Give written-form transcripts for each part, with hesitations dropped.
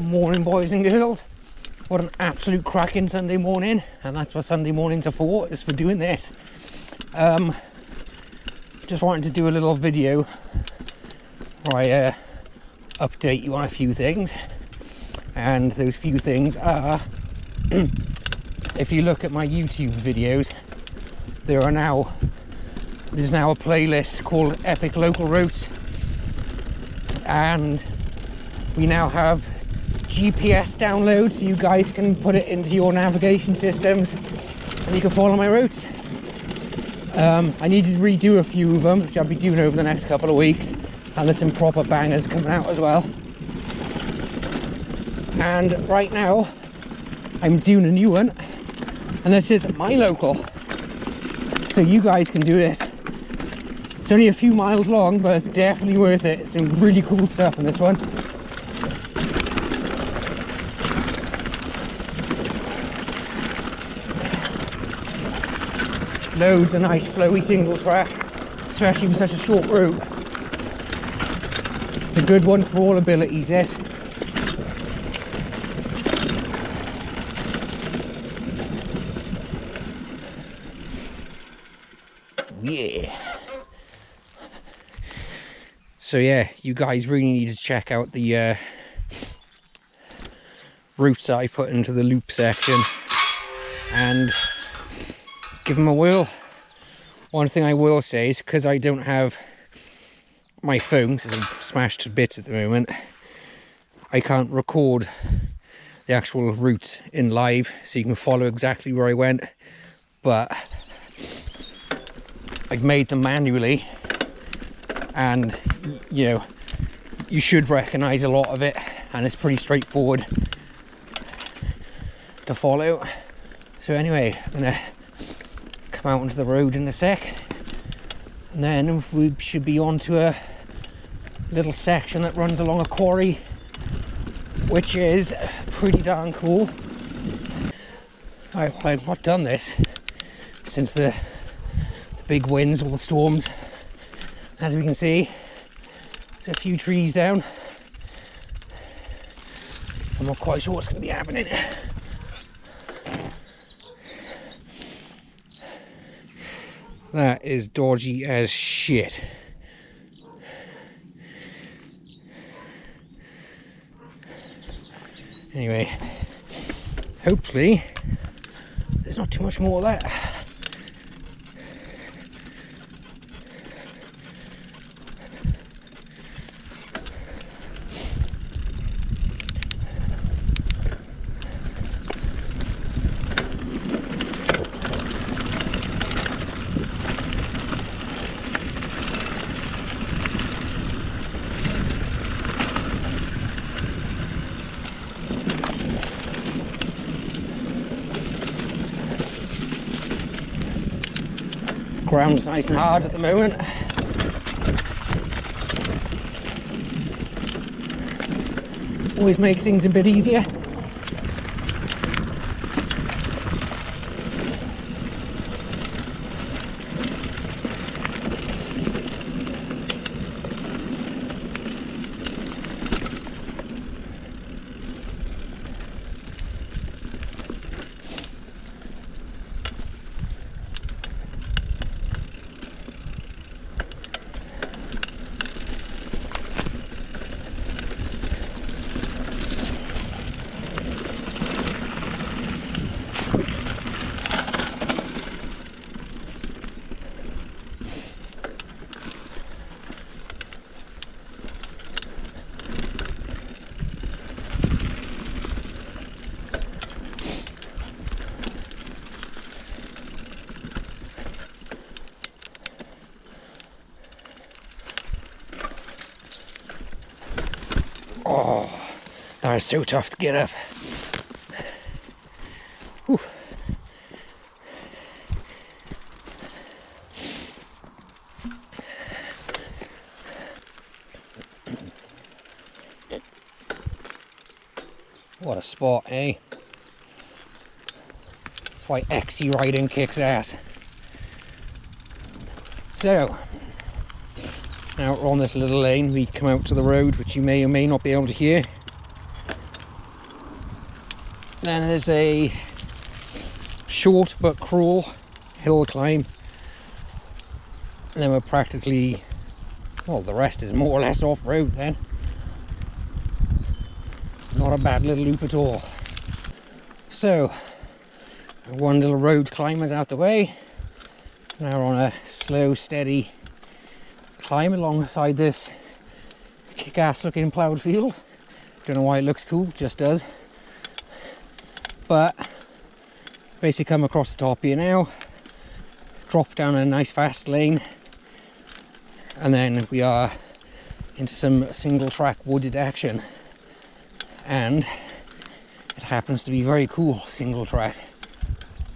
Morning, boys and girls. What an absolute cracking Sunday morning, and that's what Sunday mornings are for, is for doing this. Just wanted to do a little video where I update you on a few things, and those few things are if you look at my YouTube videos, there's now a playlist called Epic Local Routes, and we now have GPS download, so you guys can put it into your navigation systems and you can follow my routes. I need to redo a few of them, which I'll be doing over the next couple of weeks, and there's some proper bangers coming out as well. And right now I'm doing a new one, and this is my local, so you guys can do this. It's only a few miles long, but it's definitely worth it. Some really cool stuff in this one. Loads of nice flowy single track, especially with such a short route. It's a good one for all abilities, this. Yeah. So yeah, you guys really need to check out the routes that I put into the loop section and give them a whirl. One thing I will say is, because I don't have my phone, because I'm smashed to bits at the moment, I can't record the actual route in live so you can follow exactly where I went, but I've made them manually, and you know, you should recognize a lot of it, and it's pretty straightforward to follow. So anyway, I'm gonna come out onto the road in a sec, and then we should be onto a little section that runs along a quarry, which is pretty darn cool. I've not done this since the big winds, all the storms. As we can see, there's a few trees down, so I'm not quite sure what's going to be happening. That is dodgy as shit. Anyway, hopefully there's not too much more of that. Ground's nice and hard at the moment. Always makes things a bit easier. Oh, that is so tough to get up. Whew. What a spot, eh? That's why XC riding kicks ass. So, now we're on this little lane, we come out to the road, which you may or may not be able to hear. Then there's a short but cruel hill climb. And then we're practically, well, the rest is more or less off-road then. Not a bad little loop at all. So, one little road climb is out the way. Now we're on a slow, steady climb alongside this kick-ass looking ploughed field. Don't know why it looks cool, just does. But basically come across the top here now, drop down a nice fast lane, and then we are into some single track wooded action. And it happens to be very cool single track,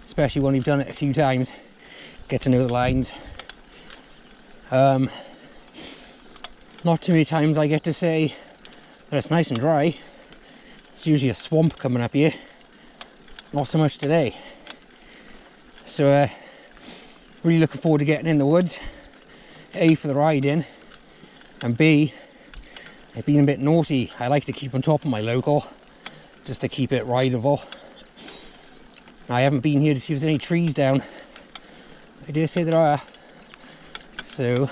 especially when you've done it a few times, get to know the lines. Not too many times I get to say that it's nice and dry. It's usually a swamp coming up here, not so much today. So really looking forward to getting in the woods, A, for the ride in, and B, I've been a bit naughty. I like to keep on top of my local just to keep it rideable. I haven't been here to see if there's any trees down. I dare say there are. So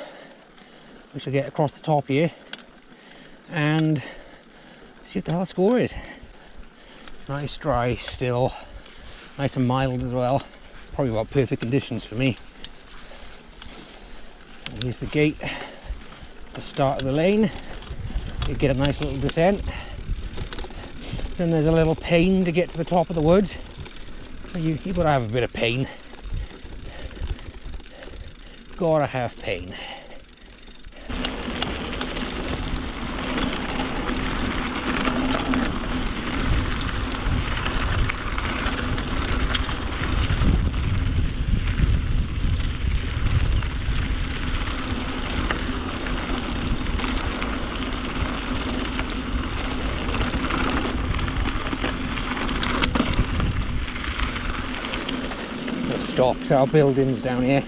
we shall get across the top here and see what the hell the score is. Nice dry still, nice and mild as well. Probably about perfect conditions for me. And here's the gate, the start of the lane. You get a nice little descent. Then there's a little pain to get to the top of the woods. You've got to have a bit of pain. Gotta have pain. Stops our buildings down here.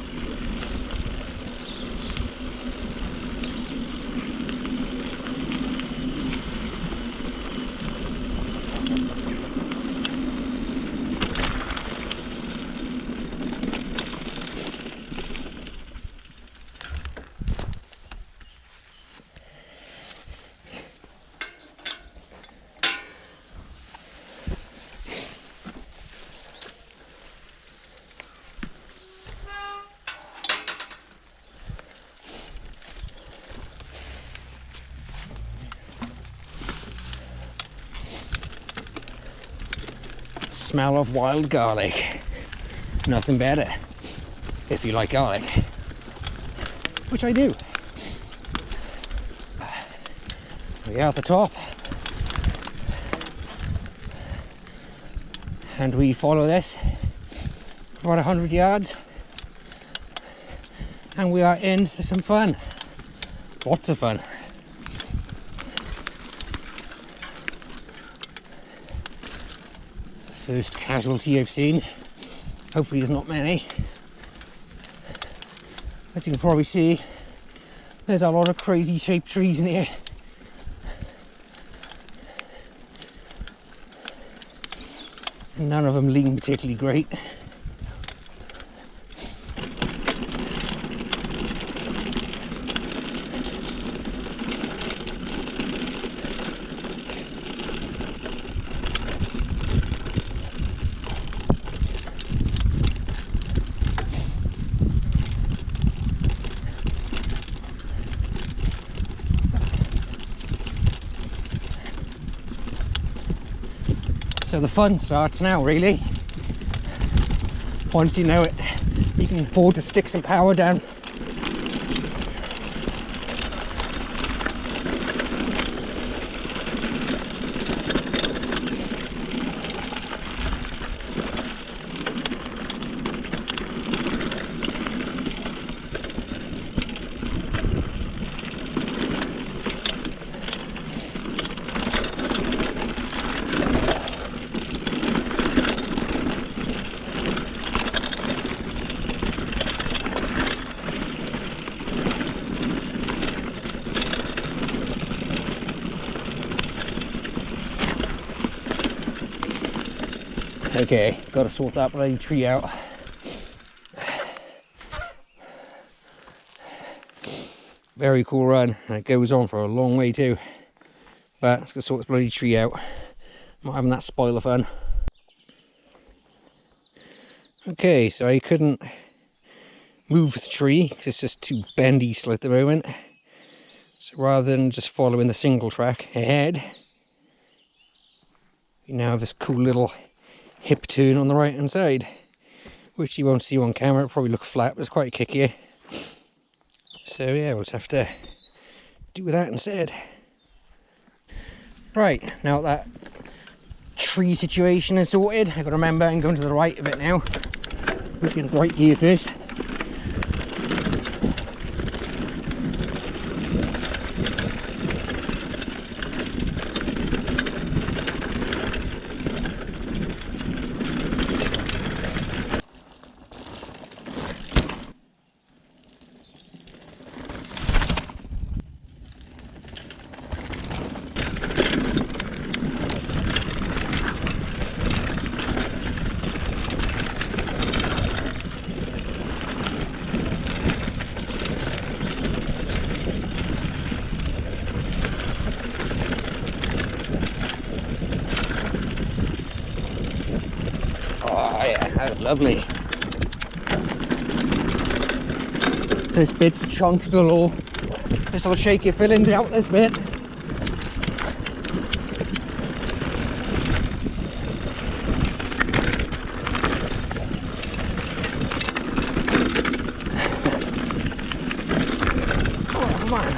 Smell of wild garlic. Nothing better if you like garlic, which I do. We're at the top and we follow this for about 100 yards and we are in for some fun. Lots of fun. First casualty I've seen. Hopefully there's not many. As you can probably see, there's a lot of crazy shaped trees in here. None of them lean particularly great. So the fun starts now, really. Once you know it, you can afford to stick some power down. Okay, gotta sort that bloody tree out. Very cool run, and it goes on for a long way too. But let's go sort this bloody tree out. I'm not having that spoiler fun. Okay, so I couldn't move the tree because it's just too bendy still at the moment. So rather than just following the single track ahead, you now have this cool little hip turn on the right hand side, which you won't see on camera. It'll probably look flat, but it's quite kicky. So yeah, we'll just have to do with that instead. Right, now that tree situation is sorted, I've got to remember I'm going to the right a bit now. Looking at the right gear first. Oh yeah, that was lovely. This bit's chunk galore. Just will shake your fillings out this bit. Oh man.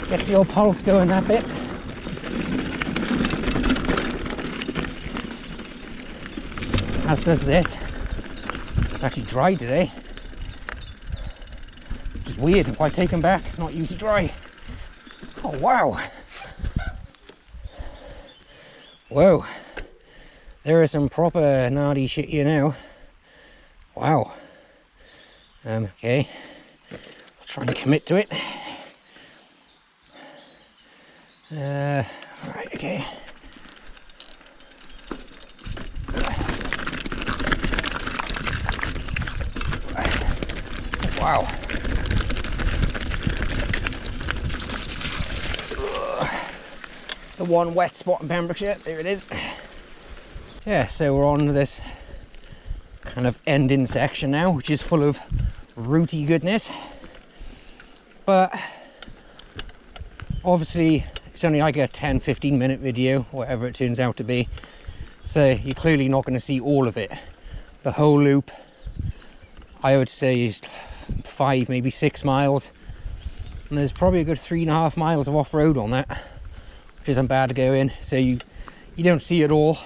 Gets the old pulse going that bit. As does this. It's actually dry today, which is weird. If I take them back, it's not usually dry. Oh wow! Whoa! There is some proper gnarly shit here now. Wow. Okay. I'll try and commit to it. Alright, okay. Wow. The one wet spot in Pembrokeshire, there it is. Yeah, so we're on this kind of ending section now, which is full of rooty goodness. But obviously it's only like a 10-15 minute video, whatever it turns out to be. So you're clearly not going to see all of it. The whole loop, I would say, is 5, maybe 6 miles. And there's probably a good 3.5 miles of off-road on that, which isn't bad to go in. So you don't see it all,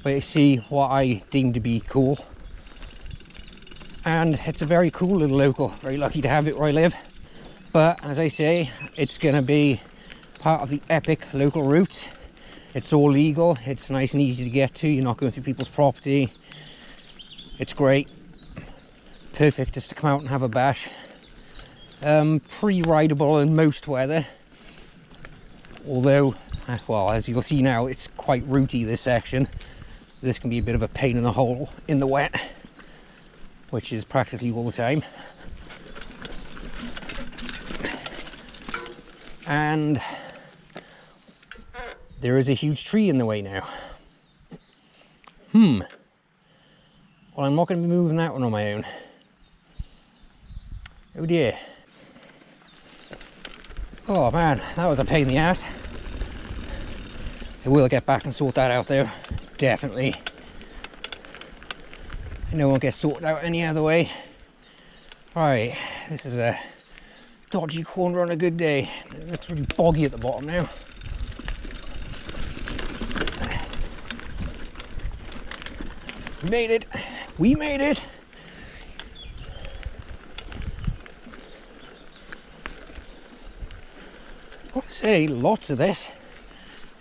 but you see what I deem to be cool. And it's a very cool little local. Very lucky to have it where I live. But as I say, it's going to be part of the epic local routes. It's all legal. It's nice and easy to get to. You're not going through people's property. It's great. Perfect just to come out and have a bash. Pretty rideable in most weather. Although, well, as you'll see now, it's quite rooty, this section. This can be a bit of a pain in the hole in the wet, which is practically all the time. And there is a huge tree in the way now. Well, I'm not going to be moving that one on my own. Oh dear. Oh man, that was a pain in the ass. I will get back and sort that out though, definitely. I know it won't get sorted out any other way. Right, this is a dodgy corner on a good day. It's really boggy at the bottom now. We made it. We made it. I've got to say, lots of this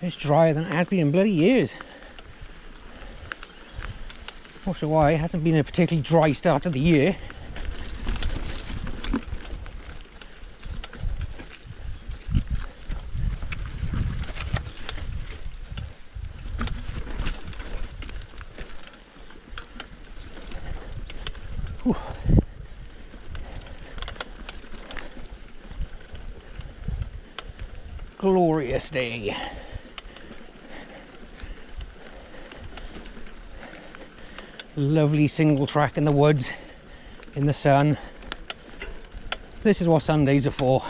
is drier than it has been in bloody years. Not sure why. It hasn't been a particularly dry start to the year. glorious day. Lovely single track in the woods, in the sun. This is what Sundays are for.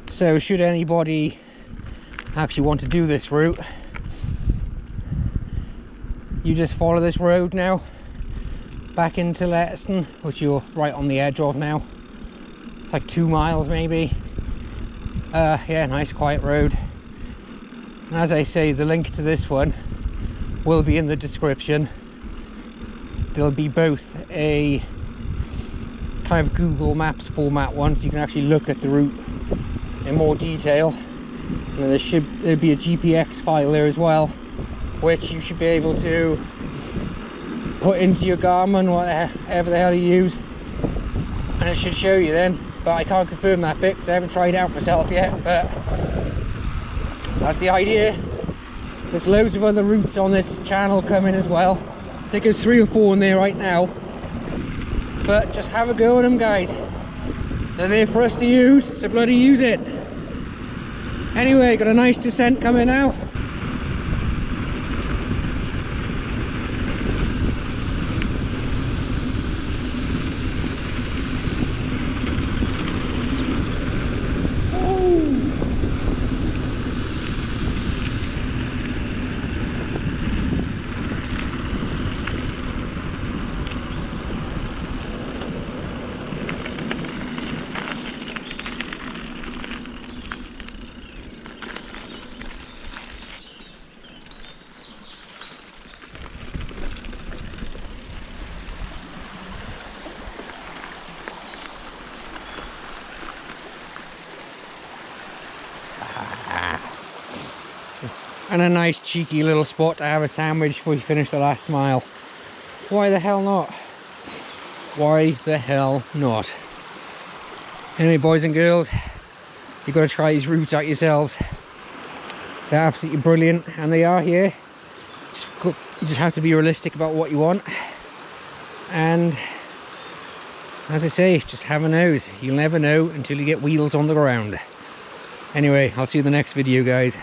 So should anybody actually want to do this route, you just follow this road now back into Letterston, which you're right on the edge of now. It's like 2 miles maybe. Yeah, nice quiet road. And as I say, the link to this one will be in the description. There'll be both a kind of Google Maps format one, so you can actually look at the route in more detail, and then there'll be a GPX file there as well, which you should be able to put into your Garmin, whatever the hell you use, and it should show you then. But I can't confirm that bit because I haven't tried it out myself yet, but that's the idea. There's loads of other routes on this channel coming as well. I think there's 3 or 4 in there right now, but just have a go at them, guys. They're there for us to use, so bloody use it. Anyway, got a nice descent coming now. And a nice cheeky little spot to have a sandwich before you finish the last mile. Why the hell not? Why the hell not? Anyway, boys and girls, you've got to try these routes out yourselves. They're absolutely brilliant, and they are here. You just have to be realistic about what you want. And as I say, just have a nose. You'll never know until you get wheels on the ground. Anyway, I'll see you in the next video, guys.